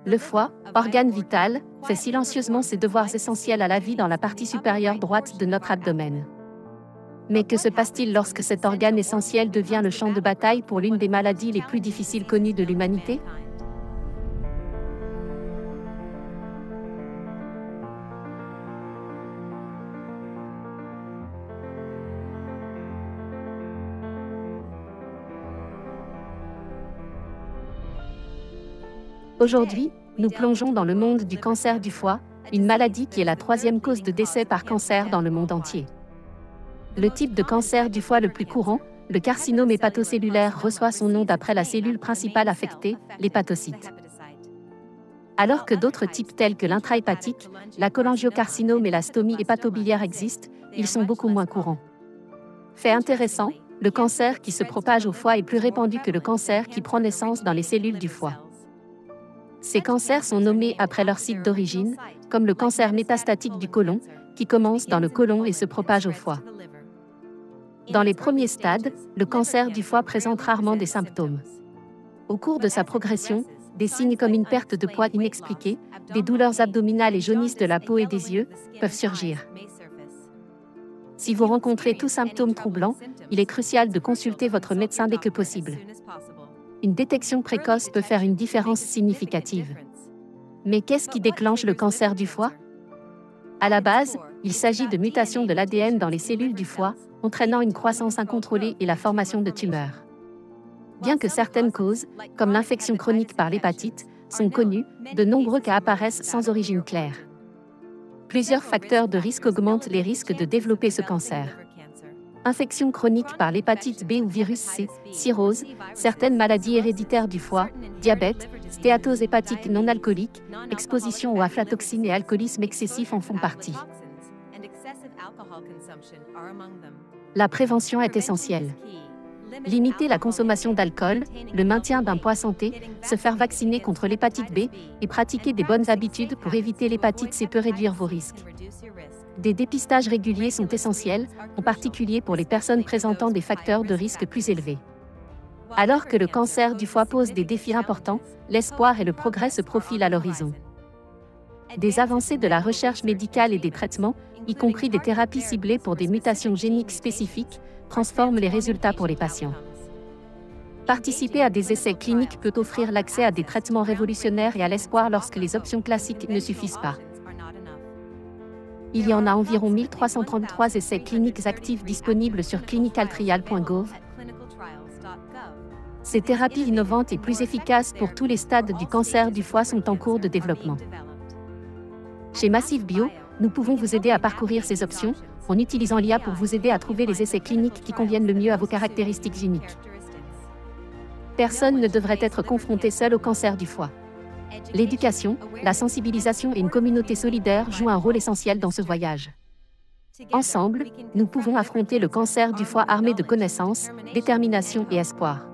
Le foie, organe vital, fait silencieusement ses devoirs essentiels à la vie dans la partie supérieure droite de notre abdomen. Mais que se passe-t-il lorsque cet organe essentiel devient le champ de bataille pour l'une des maladies les plus difficiles connues de l'humanité? Aujourd'hui, nous plongeons dans le monde du cancer du foie, une maladie qui est la 3e cause de décès par cancer dans le monde entier. Le type de cancer du foie le plus courant, le carcinome hépatocellulaire, reçoit son nom d'après la cellule principale affectée, l'hépatocyte. Alors que d'autres types tels que l'intrahépatique, la cholangiocarcinome et la stomie hépatobiliaire existent, ils sont beaucoup moins courants. Fait intéressant, le cancer qui se propage au foie est plus répandu que le cancer qui prend naissance dans les cellules du foie. Ces cancers sont nommés après leur site d'origine, comme le cancer métastatique du côlon, qui commence dans le côlon et se propage au foie. Dans les premiers stades, le cancer du foie présente rarement des symptômes. Au cours de sa progression, des signes comme une perte de poids inexpliquée, des douleurs abdominales et jaunisse de la peau et des yeux peuvent surgir. Si vous rencontrez tous symptômes troublants, il est crucial de consulter votre médecin dès que possible. Une détection précoce peut faire une différence significative. Mais qu'est-ce qui déclenche le cancer du foie? À la base, il s'agit de mutations de l'ADN dans les cellules du foie, entraînant une croissance incontrôlée et la formation de tumeurs. Bien que certaines causes, comme l'infection chronique par l'hépatite, sont connues, de nombreux cas apparaissent sans origine claire. Plusieurs facteurs de risque augmentent les risques de développer ce cancer. Infection chronique par l'hépatite B ou virus C, cirrhose, certaines maladies héréditaires du foie, diabète, stéatose hépatique non alcoolique, exposition aux aflatoxines et alcoolisme excessif en font partie. La prévention est essentielle. Limiter la consommation d'alcool, le maintien d'un poids santé, se faire vacciner contre l'hépatite B et pratiquer des bonnes habitudes pour éviter l'hépatite C peut réduire vos risques. Des dépistages réguliers sont essentiels, en particulier pour les personnes présentant des facteurs de risque plus élevés. Alors que le cancer du foie pose des défis importants, l'espoir et le progrès se profilent à l'horizon. Des avancées de la recherche médicale et des traitements, y compris des thérapies ciblées pour des mutations géniques spécifiques, transforment les résultats pour les patients. Participer à des essais cliniques peut offrir l'accès à des traitements révolutionnaires et à l'espoir lorsque les options classiques ne suffisent pas. Il y en a environ 1333 essais cliniques actifs disponibles sur clinicaltrial.gov. Ces thérapies innovantes et plus efficaces pour tous les stades du cancer du foie sont en cours de développement. Chez Massive Bio, nous pouvons vous aider à parcourir ces options, en utilisant l'IA pour vous aider à trouver les essais cliniques qui conviennent le mieux à vos caractéristiques géniques. Personne ne devrait être confronté seul au cancer du foie. L'éducation, la sensibilisation et une communauté solidaire jouent un rôle essentiel dans ce voyage. Ensemble, nous pouvons affronter le cancer du foie armés de connaissances, détermination et espoir.